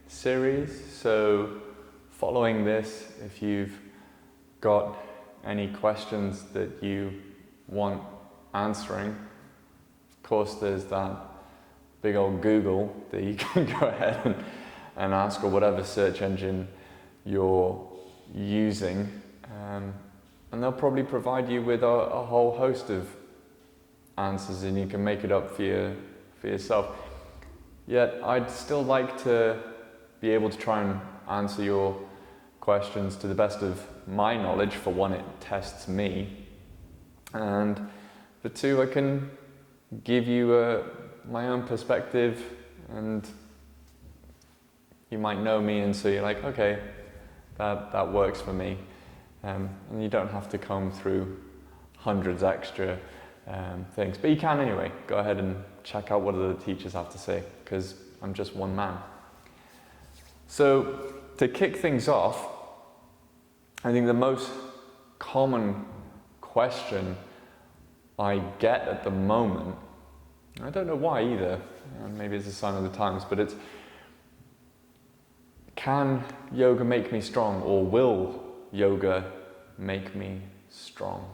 series. So following this, if you've got any questions that you want answering, of course there's that big old Google that you can go ahead and ask, or whatever search engine you're using, and they'll probably provide you with a whole host of answers, and you can make it up for yourself. Yet I'd still like to be able to try and answer your questions to the best of my knowledge. For one, it tests me, and for two, I can give you my own perspective, and you might know me, and so you're like, okay, that works for me, and you don't have to comb through hundreds extra things, but you can anyway. Go ahead and check out what other teachers have to say, because I'm just one man. So to kick things off, I think the most common question I get at the moment, I don't know why either, maybe it's a sign of the times, but it's, can yoga make me strong, or will yoga make me strong?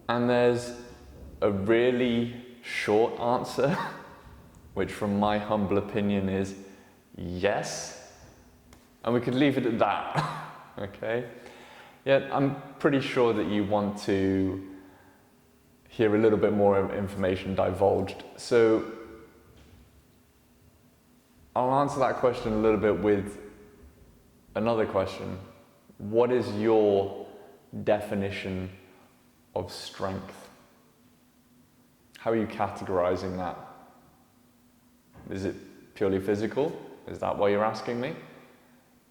And there's a really short answer, which from my humble opinion is yes, and we could leave it at that, okay? Yet I'm pretty sure that you want to hear a little bit more information divulged. So I'll answer that question a little bit with another question. What is your definition of strength? How are you categorizing that? Is it purely physical? Is that why you're asking me?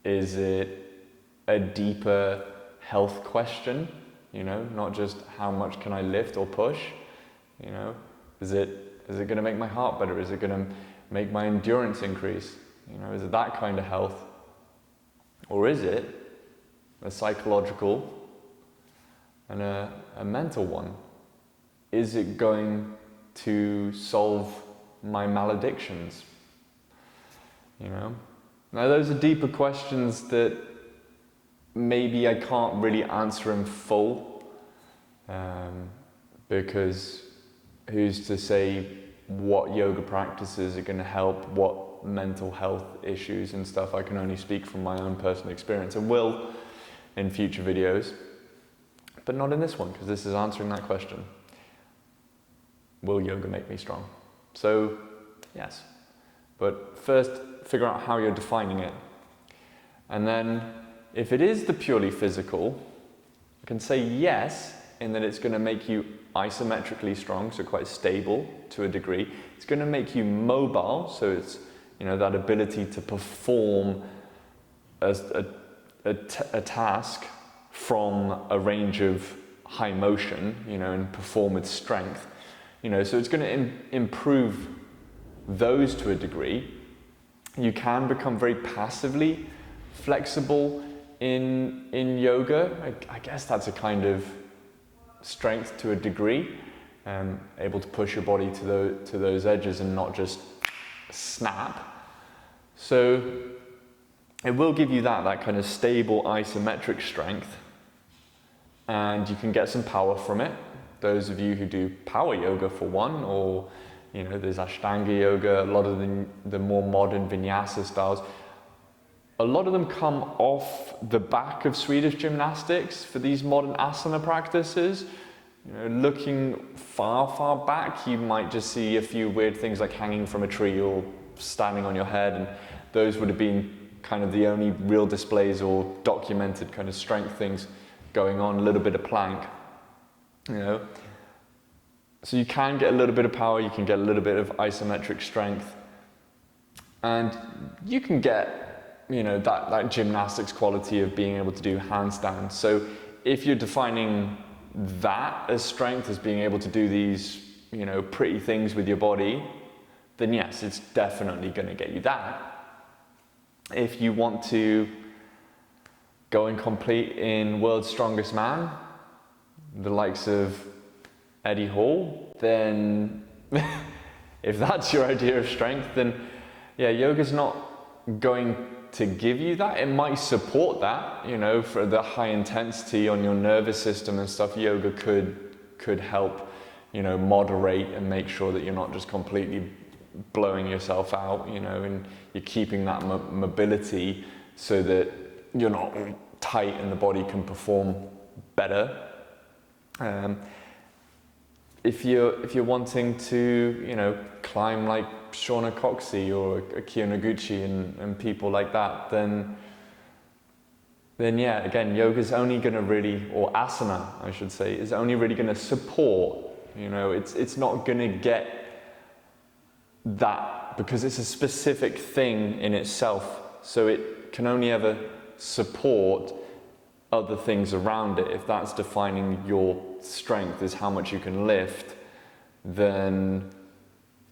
Is it a deeper health question? You know, not just how much can I lift or push? You know, is it going to make my heart better? Is it going to make my endurance increase? You know, is it that kind of health? Or is it a psychological and a mental one? Is it going to solve my maledictions? You know? Now those are deeper questions that maybe I can't really answer in full, because who's to say what yoga practices are going to help, what mental health issues and stuff. I can only speak from my own personal experience, and will in future videos, but not in this one, because this is answering that question. Will yoga make me strong? So yes, but first figure out how you're defining it, and then if it is the purely physical, I can say yes in that it's going to make you isometrically strong, so quite stable to a degree. It's going to make you mobile, so it's, you know, that ability to perform a task from a range of high motion, you know, and perform with strength. You know, so it's going to improve those to a degree. You can become very passively flexible in yoga. I guess that's a kind of strength to a degree, able to push your body to those edges and not just snap. So it will give you that kind of stable isometric strength, and you can get some power from it. Those of you who do power yoga for one, or you know, there's Ashtanga yoga, a lot of the more modern vinyasa styles, a lot of them come off the back of Swedish gymnastics for these modern asana practices. You know, looking far back, you might just see a few weird things like hanging from a tree or standing on your head, and those would have been kind of the only real displays or documented kind of strength things going on, a little bit of plank, you know. So you can get a little bit of power, you can get a little bit of isometric strength, and you can get, you know, that gymnastics quality of being able to do handstands. So if you're defining that as strength, as being able to do these, you know, pretty things with your body, then yes, it's definitely going to get you that. If you want to go and compete in World's Strongest Man, the likes of Eddie Hall, then if that's your idea of strength, then yeah, yoga's not going to give you that. It might support that, you know, for the high intensity on your nervous system and stuff. Yoga could help, you know, moderate and make sure that you're not just completely blowing yourself out, you know, and you're keeping that mobility so that you're not tight and the body can perform better. If you're wanting to, you know, climb like Shauna Coxey or Akio Noguchi and people like that, then yeah, again, yoga's only going to really, or asana, I should say, is only really going to support. You know, it's not going to get that because it's a specific thing in itself. So it can only ever support other things around it. If that's defining your strength, is how much you can lift, then,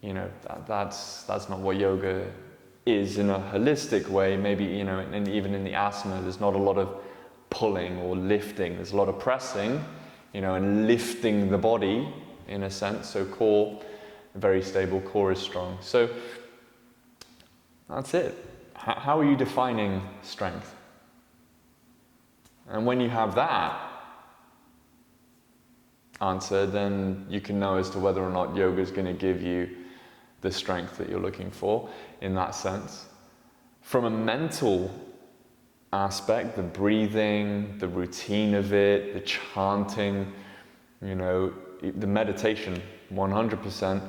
you know, that's not what yoga is in a holistic way. Maybe, you know, and even in the asana, there's not a lot of pulling or lifting. There's a lot of pressing, you know, and lifting the body in a sense. So core, very stable, core is strong. So that's it. How are you defining strength? And when you have that answer, then you can know as to whether or not yoga is going to give you the strength that you're looking for in that sense. From a mental aspect, the breathing, the routine of it, the chanting, you know, the meditation, 100%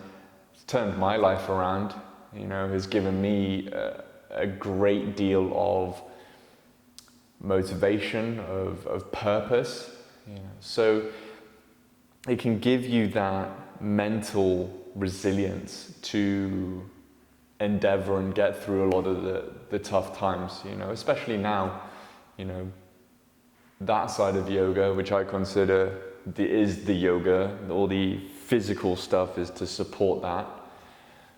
turned my life around, you know, has given me a great deal of motivation, of purpose, you know. So it can give you that mental resilience to endeavor and get through a lot of the tough times, you know, especially now, you know, that side of yoga, which I consider is the yoga, all the physical stuff is to support that.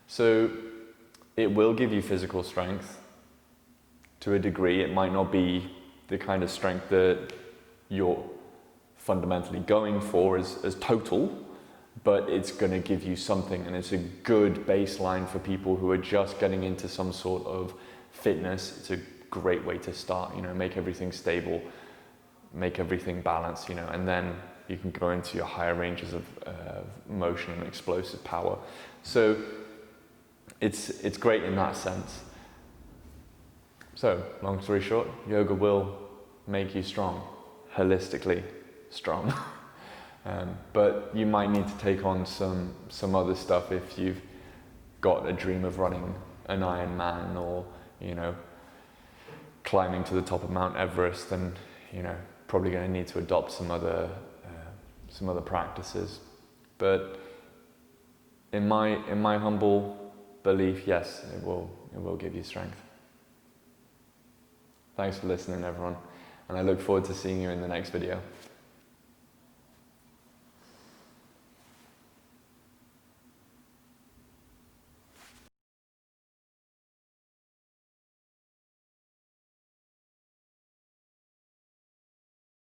So it will give you physical strength to a degree. It might not be the kind of strength that you're fundamentally going for as total, but it's going to give you something, and it's a good baseline for people who are just getting into some sort of fitness. It's a great way to start, you know, make everything stable, make everything balanced, you know, and then you can go into your higher ranges of motion and explosive power. So it's great in that sense. So, long story short, yoga will make you strong, holistically strong. But you might need to take on some other stuff if you've got a dream of running an Ironman or, you know, climbing to the top of Mount Everest, then, you know, probably going to need to adopt some other practices. But in my humble belief, yes, it will give you strength. Thanks for listening, everyone, and I look forward to seeing you in the next video.